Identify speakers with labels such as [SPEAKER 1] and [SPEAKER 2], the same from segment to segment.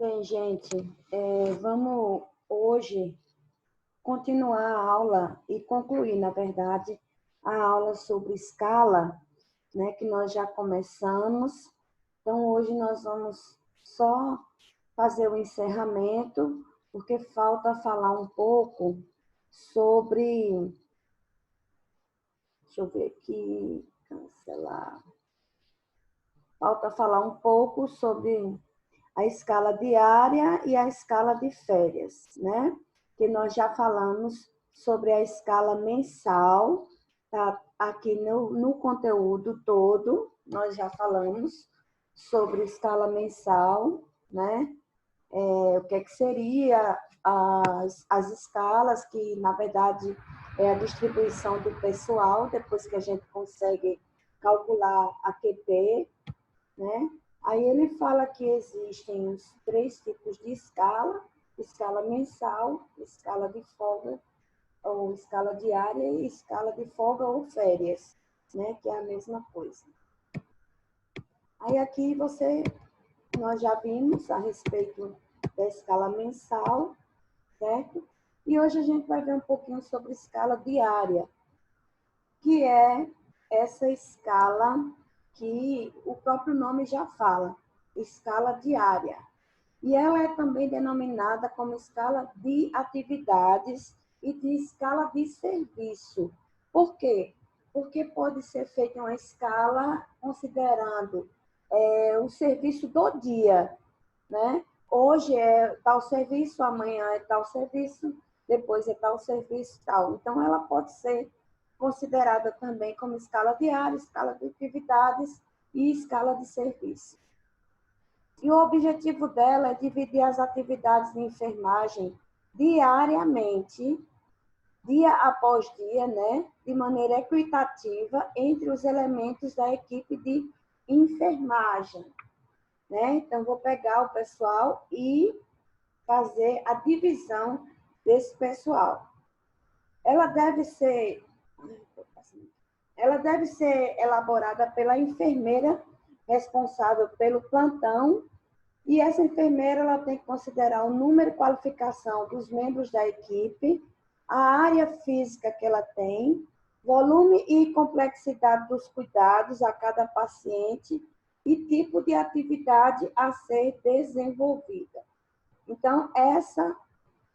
[SPEAKER 1] Bem, gente, vamos hoje continuar a aula e concluir, na verdade, a aula sobre escala, né, que nós já começamos. Então, hoje nós vamos só fazer o encerramento, porque falta falar um pouco sobre... Deixa eu ver aqui, cancelar. Falta falar um pouco sobre a escala diária e a escala de férias, né? Que nós já falamos sobre a escala mensal, tá? Aqui no conteúdo todo, nós já falamos sobre escala mensal, né? O que seria as escalas, que na verdade é a distribuição do pessoal, depois que a gente consegue calcular a QP, né? Aí ele fala que existem os 3 tipos de escala: escala mensal, escala de folga, ou escala diária, e escala de folga ou férias, né? Que é a mesma coisa. Aí aqui nós já vimos a respeito da escala mensal, certo? E hoje a gente vai ver um pouquinho sobre escala diária, que é essa escala que o próprio nome já fala, escala diária. E ela é também denominada como escala de atividades e de escala de serviço. Por quê? Porque pode ser feita uma escala considerando o serviço do dia, né? Hoje é tal serviço, amanhã é tal serviço, depois é tal serviço, tal. Então, ela pode ser considerada também como escala diária, escala de atividades e escala de serviço. E o objetivo dela é dividir as atividades de enfermagem diariamente, dia após dia, né, de maneira equitativa entre os elementos da equipe de enfermagem, né? Então, vou pegar o pessoal e fazer a divisão desse pessoal. Ela deve ser elaborada pela enfermeira responsável pelo plantão, e essa enfermeira ela tem que considerar o número e qualificação dos membros da equipe, a área física que ela tem, volume e complexidade dos cuidados a cada paciente e tipo de atividade a ser desenvolvida. Então, essa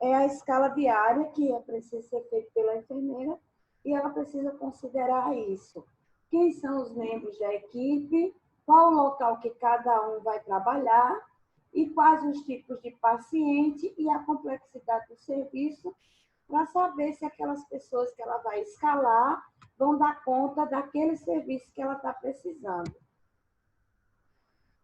[SPEAKER 1] é a escala diária que precisa ser feita pela enfermeira, e ela precisa considerar isso. Quem são os membros da equipe, qual o local que cada um vai trabalhar, e quais os tipos de paciente e a complexidade do serviço, para saber se aquelas pessoas que ela vai escalar vão dar conta daquele serviço que ela está precisando.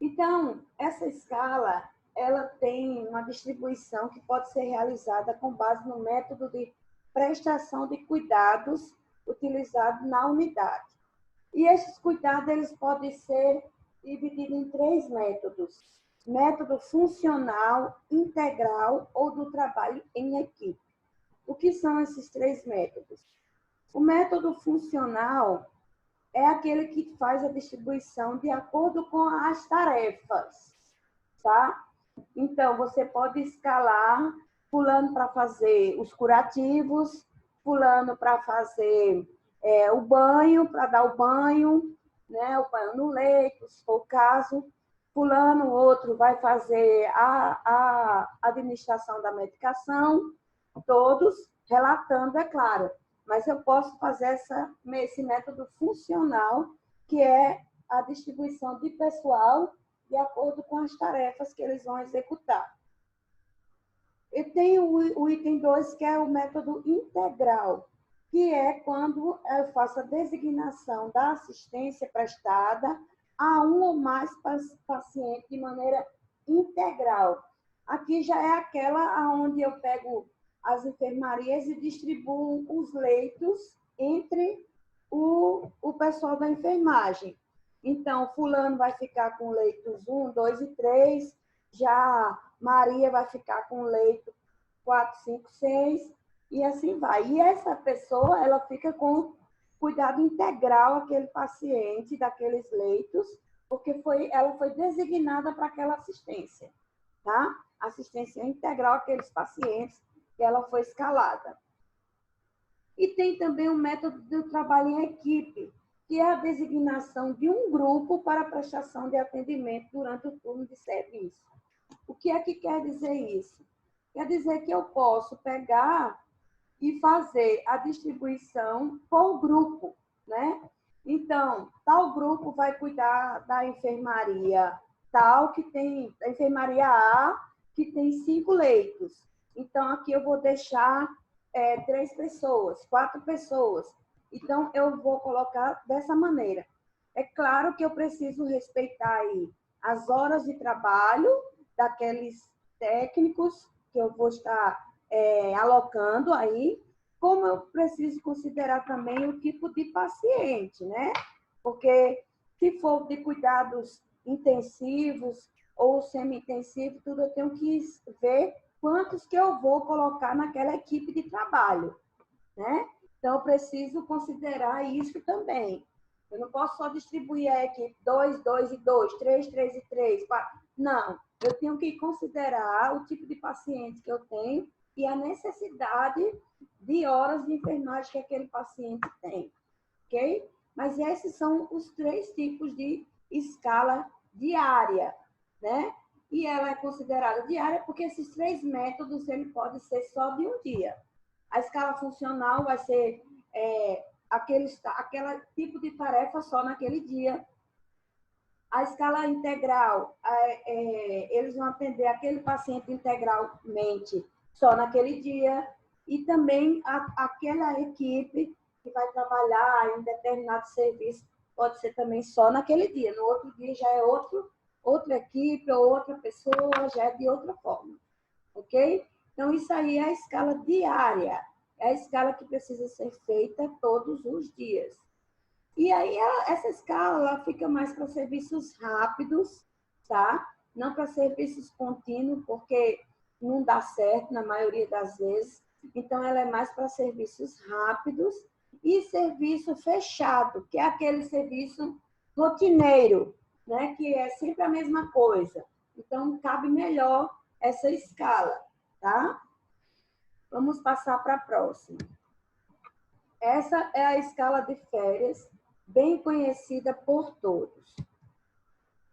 [SPEAKER 1] Então, essa escala, ela tem uma distribuição que pode ser realizada com base no método de prestação de cuidados utilizado na unidade. E esses cuidados, eles podem ser divididos em 3 métodos: método funcional, integral ou do trabalho em equipe. O que são esses 3 métodos? O método funcional é aquele que faz a distribuição de acordo com as tarefas, tá? Então, você pode escalar fulano para fazer os curativos, fulano para fazer o banho, para dar o banho, né? O banho no leito, se for o caso. Fulano, outro, vai fazer a administração da medicação, todos relatando, é claro. Mas eu posso fazer esse método funcional, que é a distribuição de pessoal de acordo com as tarefas que eles vão executar. E tem o item 2, que é o método integral, que é quando eu faço a designação da assistência prestada a um ou mais pacientes de maneira integral. Aqui já é aquela onde eu pego as enfermarias e distribuo os leitos entre o pessoal da enfermagem. Então, fulano vai ficar com leitos 1, 2 e 3, já Maria vai ficar com leito 4, 5, 6, e assim vai. E essa pessoa, ela fica com cuidado integral aquele paciente daqueles leitos, porque ela foi designada para aquela assistência. tá? Assistência integral àqueles pacientes que ela foi escalada. E tem também o método do trabalho em equipe, que é a designação de um grupo para a prestação de atendimento durante o turno de serviço. O que é que quer dizer isso? Quer dizer que eu posso pegar e fazer a distribuição por grupo, né? Então, tal grupo vai cuidar da enfermaria tal, que tem, a enfermaria A, que tem 5 leitos. Então, aqui eu vou deixar 3 pessoas, 4 pessoas. Então, eu vou colocar dessa maneira. É claro que eu preciso respeitar aí as horas de trabalho daqueles técnicos que eu vou estar alocando aí, como eu preciso considerar também o tipo de paciente, né? Porque se for de cuidados intensivos ou semi-intensivos, tudo eu tenho que ver quantos que eu vou colocar naquela equipe de trabalho, né? Então, eu preciso considerar isso também. Eu não posso só distribuir a equipe 2, 2 e 2, 3, 3 e 3, 4. Não, eu tenho que considerar o tipo de paciente que eu tenho e a necessidade de horas de enfermagem que aquele paciente tem, ok? Mas esses são os 3 tipos de escala diária, né? E ela é considerada diária porque esses 3 métodos ele pode ser só de um dia. A escala funcional vai ser aquele tipo de tarefa só naquele dia. A escala integral, eles vão atender aquele paciente integralmente só naquele dia. E também aquela equipe que vai trabalhar em determinado serviço pode ser também só naquele dia. No outro dia já é outra equipe ou outra pessoa, já é de outra forma. Ok? Então, isso aí é a escala diária. É a escala que precisa ser feita todos os dias. E aí, essa escala ela fica mais para serviços rápidos, tá? Não para serviços contínuos, porque não dá certo na maioria das vezes. Então, ela é mais para serviços rápidos e serviço fechado, que é aquele serviço rotineiro, né? Que é sempre a mesma coisa. Então, cabe melhor essa escala, tá? Vamos passar para a próxima. Essa é a escala de férias, bem conhecida por todos.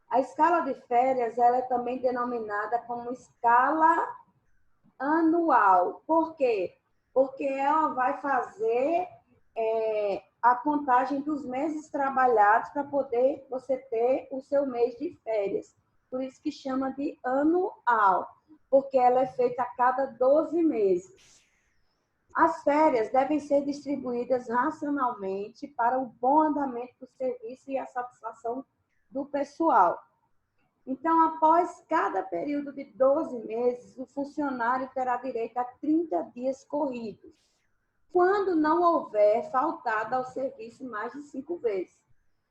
[SPEAKER 1] A escala de férias ela é também denominada como escala anual. Por quê? Porque ela vai fazer a contagem dos meses trabalhados para poder você ter o seu mês de férias. Por isso que chama de anual, porque ela é feita a cada 12 meses. As férias devem ser distribuídas racionalmente para o bom andamento do serviço e a satisfação do pessoal. Então, após cada período de 12 meses, o funcionário terá direito a 30 dias corridos, quando não houver faltado ao serviço mais de 5 vezes.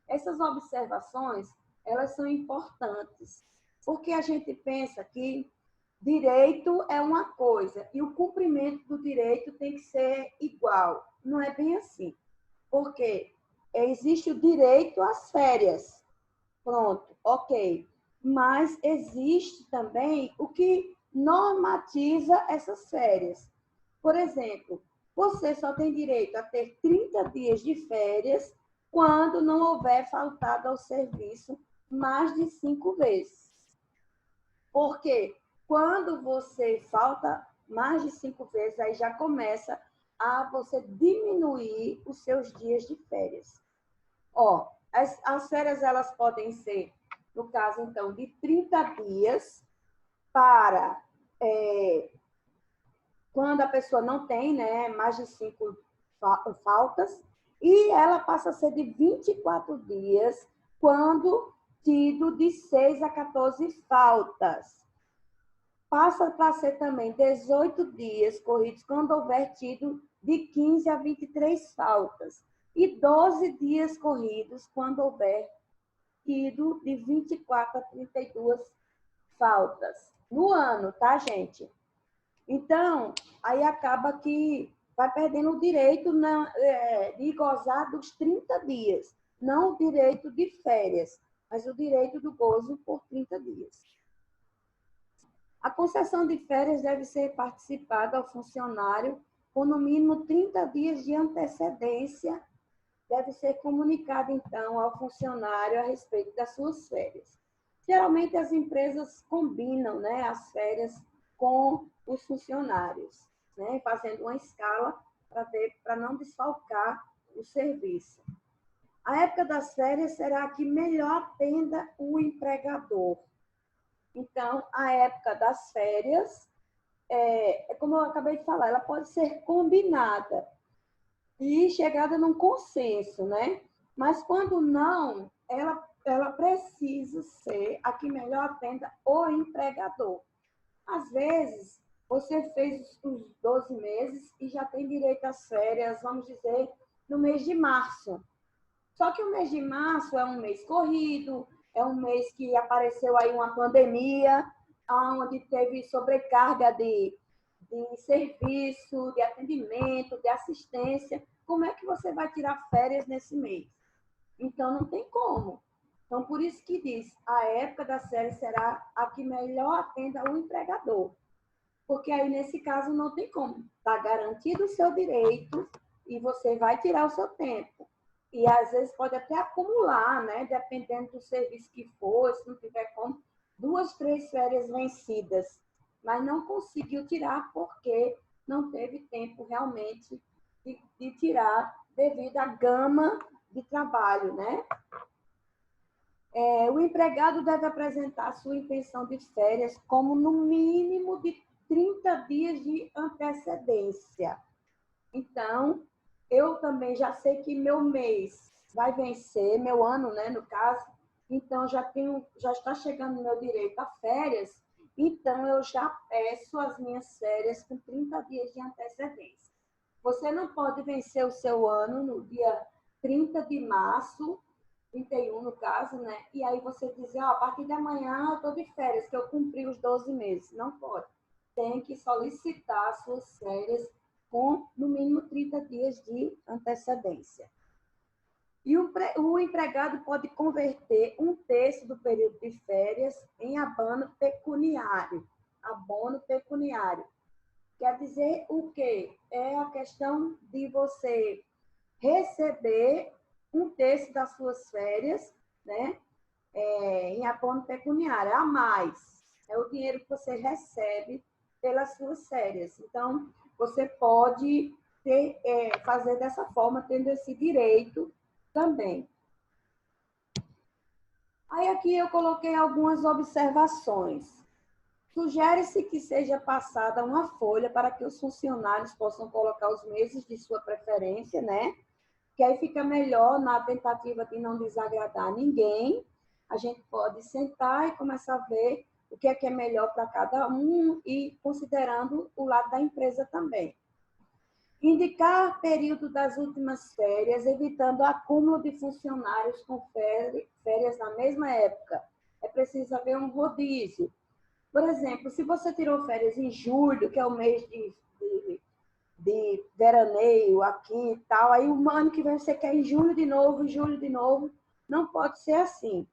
[SPEAKER 1] Essas observações, elas são importantes, porque a gente pensa que direito é uma coisa e o cumprimento do direito tem que ser igual. Não é bem assim. Porque existe o direito às férias. Pronto, ok. Mas existe também o que normatiza essas férias. Por exemplo, você só tem direito a ter 30 dias de férias quando não houver faltado ao serviço mais de 5 vezes. Por quê? Quando você falta mais de 5 vezes, aí já começa a você diminuir os seus dias de férias. Ó, as férias, elas podem ser, no caso, então, de 30 dias para quando a pessoa não tem, né, mais de 5 faltas, e ela passa a ser de 24 dias quando tido de 6 a 14 faltas. Passa para ser também 18 dias corridos quando houver tido de 15 a 23 faltas. E 12 dias corridos quando houver tido de 24 a 32 faltas. No ano, tá, gente? Então, aí acaba que vai perdendo o direito de gozar dos 30 dias. Não o direito de férias, mas o direito do gozo por 30 dias. A concessão de férias deve ser participada ao funcionário com no mínimo 30 dias de antecedência. Deve ser comunicado, então, ao funcionário a respeito das suas férias. Geralmente, as empresas combinam, né, as férias com os funcionários, né, fazendo uma escala para não desfalcar o serviço. A época das férias será a que melhor atenda o empregador. Então, a época das férias, como eu acabei de falar, ela pode ser combinada e chegada num consenso, né? Mas quando não, ela precisa ser a que melhor atenda o empregador. Às vezes, você fez os 12 meses e já tem direito às férias, vamos dizer, no mês de março. Só que o mês de março é um mês corrido, é um mês que apareceu aí uma pandemia, onde teve sobrecarga de serviço, de atendimento, de assistência. Como é que você vai tirar férias nesse mês? Então, não tem como. Então, por isso que diz, a época da série será a que melhor atenda o empregador. Porque aí, nesse caso, não tem como. Está garantido o seu direito e você vai tirar o seu tempo. E, às vezes, pode até acumular, né? Dependendo do serviço que for, se não tiver como, 2, 3 férias vencidas. Mas não conseguiu tirar porque não teve tempo realmente de tirar devido à gama de trabalho, né? O empregado deve apresentar sua intenção de férias como no mínimo de 30 dias de antecedência. Então, eu também já sei que meu mês vai vencer, meu ano, né, no caso, então já está chegando o meu direito a férias, então eu já peço as minhas férias com 30 dias de antecedência. Você não pode vencer o seu ano no dia 30 de março, 31 no caso, né? E aí você dizer, a partir de amanhã eu estou de férias, que eu cumpri os 12 meses. Não pode. Tem que solicitar suas férias com, no mínimo, 30 dias de antecedência. E o empregado pode converter 1/3 do período de férias em abono pecuniário. Abono pecuniário. Quer dizer o quê? É a questão de você receber 1/3 das suas férias, né? Em abono pecuniário, a mais. É o dinheiro que você recebe pelas suas férias. Então, você pode fazer dessa forma, tendo esse direito também. Aí aqui eu coloquei algumas observações. Sugere-se que seja passada uma folha para que os funcionários possam colocar os meses de sua preferência, né? Que aí fica melhor na tentativa de não desagradar ninguém. A gente pode sentar e começar a ver o que é melhor para cada um e considerando o lado da empresa também. Indicar período das últimas férias, evitando acúmulo de funcionários com férias na mesma época. É preciso haver um rodízio. Por exemplo, se você tirou férias em julho, que é o mês de veraneio aqui e tal, aí o ano que vem você quer em julho de novo, não pode ser assim,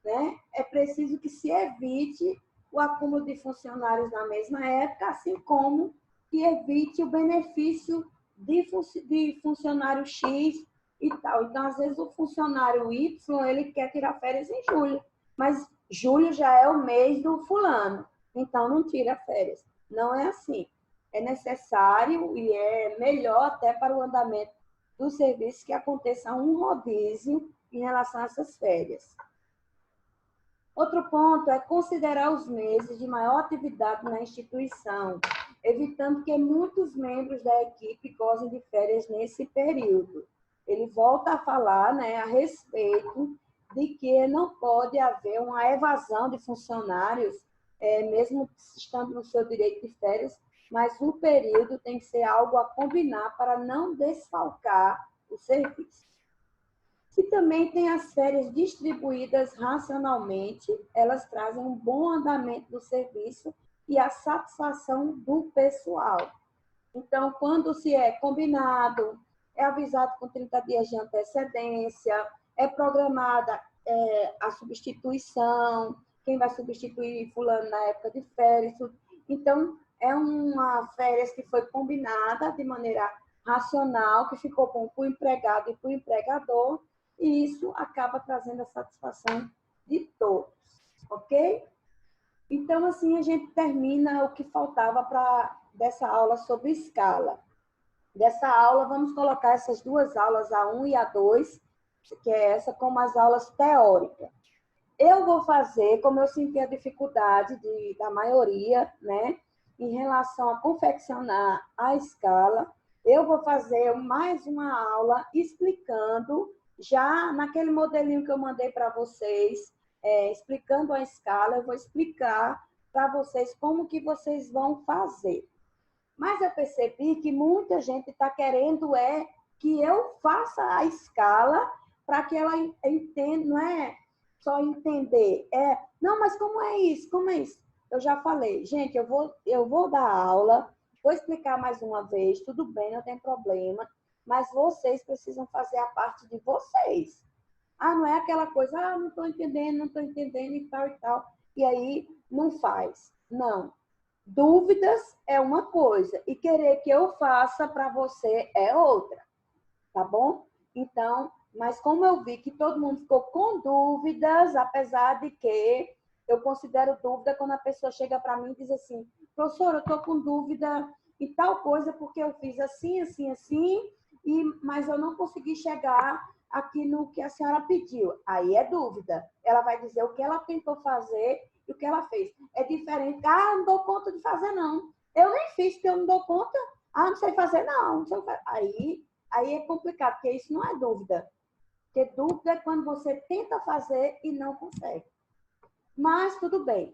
[SPEAKER 1] né? É preciso que se evite o acúmulo de funcionários na mesma época, assim como que evite o benefício de funcionário X e tal. Então, às vezes, o funcionário Y, ele quer tirar férias em julho, mas julho já é o mês do fulano, então não tira férias. Não é assim. É necessário e é melhor até para o andamento do serviço que aconteça um rodízio em relação a essas férias. Outro ponto é considerar os meses de maior atividade na instituição, evitando que muitos membros da equipe gozem de férias nesse período. Ele volta a falar, né, a respeito de que não pode haver uma evasão de funcionários, mesmo estando no seu direito de férias, mas o período tem que ser algo a combinar para não desfalcar o serviço. E também tem as férias distribuídas racionalmente, elas trazem um bom andamento do serviço e a satisfação do pessoal. Então, quando se é combinado, é avisado com 30 dias de antecedência, é programada a substituição, quem vai substituir fulano na época de férias. Então, é uma férias que foi combinada de maneira racional, que ficou bom para o empregado e para o empregador, e isso acaba trazendo a satisfação de todos, ok? Então, assim, a gente termina o que faltava dessa aula sobre escala. Dessa aula, vamos colocar essas duas aulas, a 1 e a 2, que é essa, como as aulas teóricas. Eu vou fazer, como eu senti a dificuldade da maioria, né, em relação a confeccionar a escala, eu vou fazer mais uma aula explicando, já naquele modelinho que eu mandei para vocês, explicando a escala, eu vou explicar para vocês como que vocês vão fazer. Mas eu percebi que muita gente está querendo que eu faça a escala para que ela entenda, não é só entender. Não, mas como é isso? Como é isso? Eu já falei, gente, eu vou dar aula, vou explicar mais uma vez, tudo bem, não tem problema, mas vocês precisam fazer a parte de vocês. Não é aquela coisa, não estou entendendo e tal e tal. E aí não faz. Não. Dúvidas é uma coisa e querer que eu faça para você é outra, tá bom? Então, mas como eu vi que todo mundo ficou com dúvidas, apesar de que eu considero dúvida quando a pessoa chega para mim e diz assim, professora, eu estou com dúvida em tal coisa porque eu fiz assim, assim, assim, mas eu não consegui chegar aqui no que a senhora pediu. Aí é dúvida. Ela vai dizer o que ela tentou fazer e o que ela fez. É diferente. Não dou conta de fazer, não. Eu nem fiz, porque eu não dou conta. Não sei fazer, não. Não sei fazer. Aí é complicado, porque isso não é dúvida. Porque dúvida é quando você tenta fazer e não consegue. Mas tudo bem.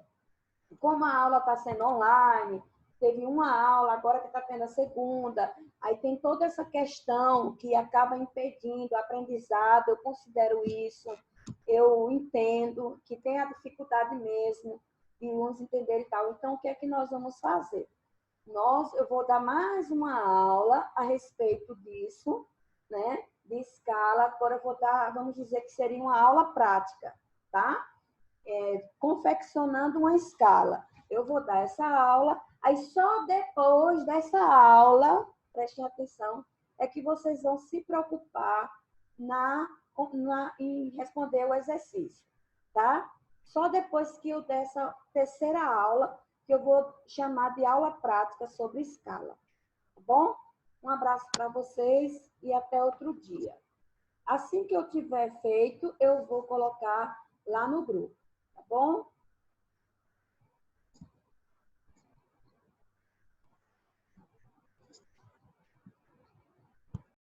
[SPEAKER 1] Como a aula está sendo online, teve uma aula, agora que está tendo a segunda, aí tem toda essa questão que acaba impedindo o aprendizado, eu considero isso, eu entendo que tem a dificuldade mesmo de uns entenderem e tal. Então, o que é que nós vamos fazer? Eu vou dar mais uma aula a respeito disso, né? De escala. Agora eu vou dar, vamos dizer que seria uma aula prática, tá? Confeccionando uma escala. Eu vou dar essa aula, aí só depois dessa aula, prestem atenção, é que vocês vão se preocupar em responder o exercício, tá? Só depois que eu der essa terceira aula, que eu vou chamar de aula prática sobre escala, tá bom? Um abraço para vocês e até outro dia. Assim que eu tiver feito, eu vou colocar lá no grupo, tá bom?